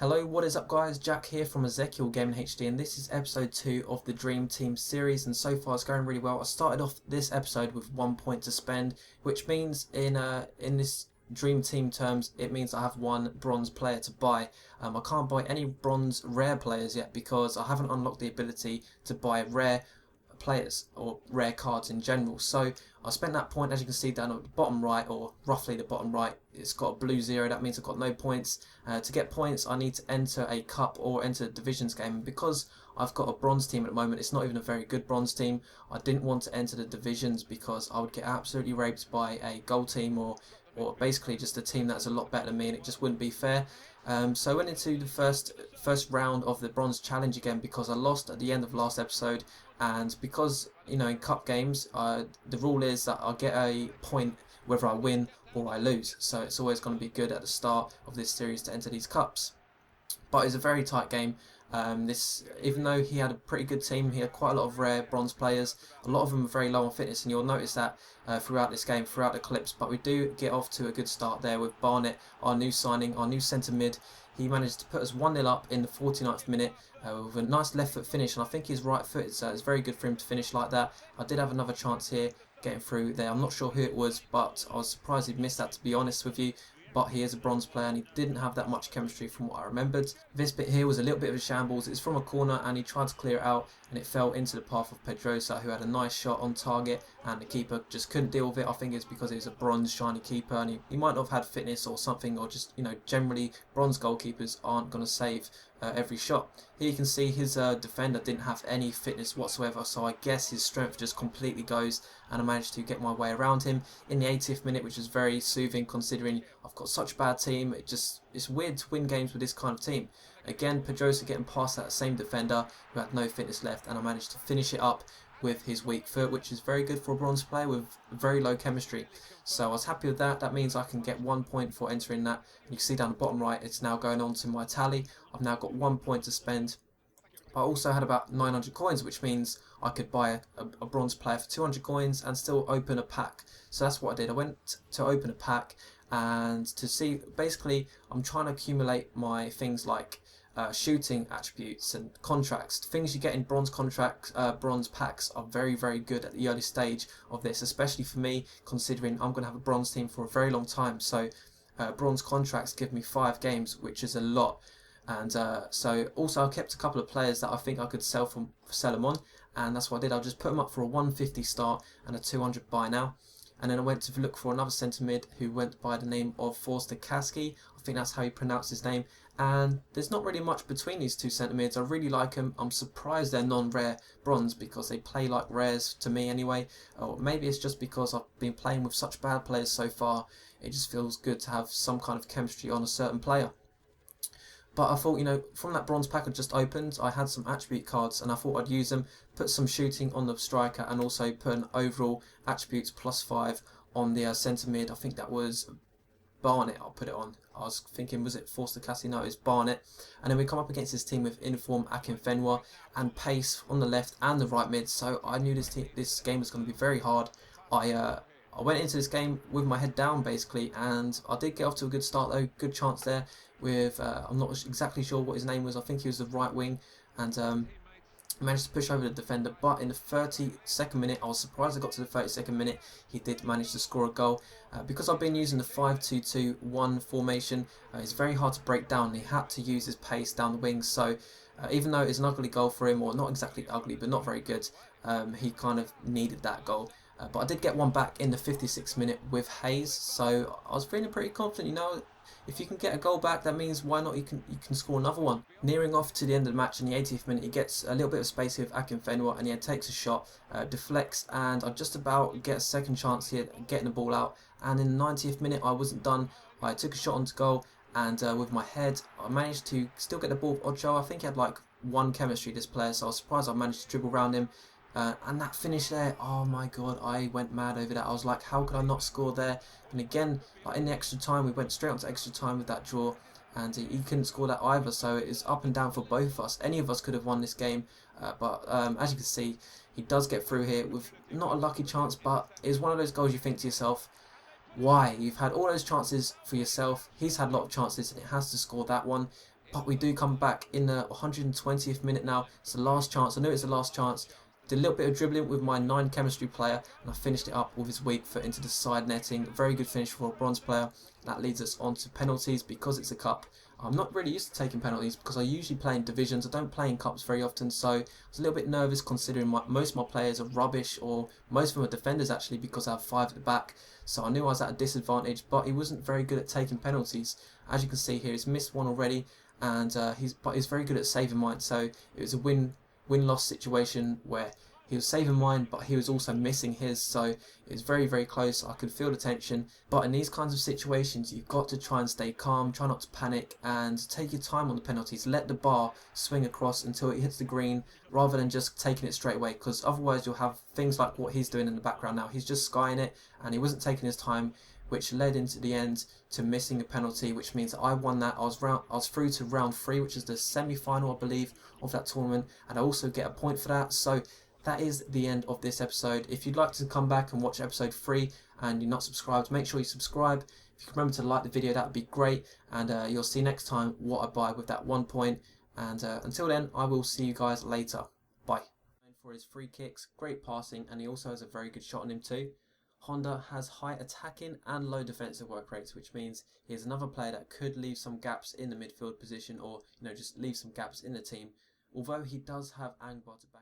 Hello, what is up guys? Jack here from Ezekiel Gaming HD, and this is episode 2 of the Dream Team series, and so far it's going really well. I started off this episode with 1 point to spend, which means in this Dream Team terms, it means I have one bronze player to buy. I can't buy any bronze rare players yet because I haven't unlocked the ability to buy rare players or rare cards in general. So I spent that point, as you can see down at the bottom right, or roughly the bottom right, it's got a blue 0. That means I've got no points. To get points I need to enter a cup or enter a divisions game, and because I've got a bronze team at the moment, it's not even a very good bronze team. I didn't want to enter the divisions because I would get absolutely raped by a gold team or basically just a team that's a lot better than me, and it just wouldn't be fair. So I went into the first round of the bronze challenge again because I lost at the end of last episode, and because in cup games the rule is that I get a point whether I win or I lose, so it's always going to be good at the start of this series to enter these cups. But it's a very tight game. Even though he had a pretty good team, he had quite a lot of rare bronze players. A lot of them are very low on fitness, and you'll notice that throughout this game, throughout the clips. But we do get off to a good start there with Barnett, our new signing, our new centre mid. He managed to put us 1-0 up in the 49th minute with a nice left foot finish, and I think he's right footed, so it's very good for him to finish like that. I did have another chance here getting through there. I'm not sure who it was, but I was surprised he'd missed that, to be honest with you. But he is a bronze player and he didn't have that much chemistry from what I remembered. This bit here was a little bit of a shambles. It's from a corner and he tried to clear it out and it fell into the path of Pedrosa, who had a nice shot on target, and the keeper just couldn't deal with it. I think it's because he's a bronze shiny keeper and he might not have had fitness or something, or just generally bronze goalkeepers aren't going to save every shot. Here you can see his defender didn't have any fitness whatsoever, so I guess his strength just completely goes, and I managed to get my way around him in the 80th minute, which was very soothing considering I've got such a bad team. It's weird to win games with this kind of team. Again, Pedrosa getting past that same defender who had no fitness left, and I managed to finish it up with his weak foot, which is very good for a bronze player with very low chemistry. So I was happy with that. That means I can get 1 point for entering that. And you can see down the bottom right, it's now going on to my tally. I've now got 1 point to spend. I also had about 900 coins, which means I could buy a bronze player for 200 coins and still open a pack. So that's what I did. I went to open a pack and to see, basically I'm trying to accumulate my things like shooting attributes and contracts. Things you get in bronze contracts, bronze packs are very, very good at the early stage of this, especially for me considering I'm going to have a bronze team for a very long time. So bronze contracts give me 5 games, which is a lot. And so also I kept a couple of players that I think I could sell them on, and that's what I did. I'll just put them up for a 150 start and a 200 buy now. And then I went to look for another centre mid who went by the name of Forster Kaski. I think that's how you pronounce his name. And there's not really much between these two centre mids. I really like them. I'm surprised they're non-rare bronze because they play like rares to me anyway. Or maybe it's just because I've been playing with such bad players so far. It just feels good to have some kind of chemistry on a certain player. But I thought, from that bronze pack I just opened, I had some attribute cards and I thought I'd use them, put some shooting on the striker, and also put an overall attributes +5 on the centre mid. I think that was Barnett I'll put it on. I was thinking, was it Forster Cassie? No, it's Barnett. And then we come up against this team with Inform, Akinfenwa and Pace on the left and the right mid, so I knew this game was going to be very hard. I went into this game with my head down basically, and I did get off to a good start though. Good chance there with, I'm not exactly sure what his name was, I think he was the right wing, and managed to push over the defender. But in the 32nd minute, I was surprised I got to the 32nd minute, he did manage to score a goal. Because I've been using the 5-2-2-1 formation, it's very hard to break down. He had to use his pace down the wings, so even though it's an ugly goal for him, or not exactly ugly but not very good, he kind of needed that goal. But I did get one back in the 56th minute with Hayes, so I was feeling pretty confident. If you can get a goal back, that means why not you can score another one. Nearing off to the end of the match in the 80th minute, he gets a little bit of space here with Akinfenwa, and he takes a shot, deflects, and I just about get a second chance here getting the ball out. And in the 90th minute, I wasn't done. I took a shot onto goal, and with my head, I managed to still get the ball with Ocho. I think he had like 1 chemistry, this player, so I was surprised I managed to dribble around him. And that finish there, oh my god, I went mad over that. I was like, how could I not score there? And again, like in the extra time, we went straight on to extra time with that draw, and he couldn't score that either, so it is up and down for both of us. Any of us could have won this game, but as you can see, he does get through here with not a lucky chance, but it's one of those goals you think to yourself, why? You've had all those chances for yourself, he's had a lot of chances, and he has to score that one. But we do come back in the 120th minute now. It's the last chance. I knew it was the last chance. Did a little bit of dribbling with my 9 chemistry player, and I finished it up with his weak foot into the side netting. Very good finish for a bronze player. That leads us on to penalties because it's a cup. I'm not really used to taking penalties because I usually play in divisions. I don't play in cups very often, so I was a little bit nervous considering most of my players are rubbish, or most of them are defenders actually, because I have 5 at the back. So I knew I was at a disadvantage, but he wasn't very good at taking penalties. As you can see here, he's missed one already, and he's very good at saving mine. So it was a win-loss situation where he was saving mine, but he was also missing his, so it was very, very close. I could feel the tension, but in these kinds of situations, you've got to try and stay calm, try not to panic, and take your time on the penalties. Let the bar swing across until it hits the green, rather than just taking it straight away, because otherwise you'll have things like what he's doing in the background now. He's just skying it, and he wasn't taking his time, which led into the end to missing a penalty, which means I won that. I was through to round 3, which is the semi-final, I believe, of that tournament, and I also get a point for that. So that is the end of this episode. If you'd like to come back and watch episode 3 and you're not subscribed, make sure you subscribe. If you can remember to like the video, that would be great, and you'll see next time what I buy with that 1 point. And until then, I will see you guys later. Bye. For his free kicks, great passing, and he also has a very good shot on him too. Honda has high attacking and low defensive work rates, which means he is another player that could leave some gaps in the midfield position, or just leave some gaps in the team. Although he does have Angbar to back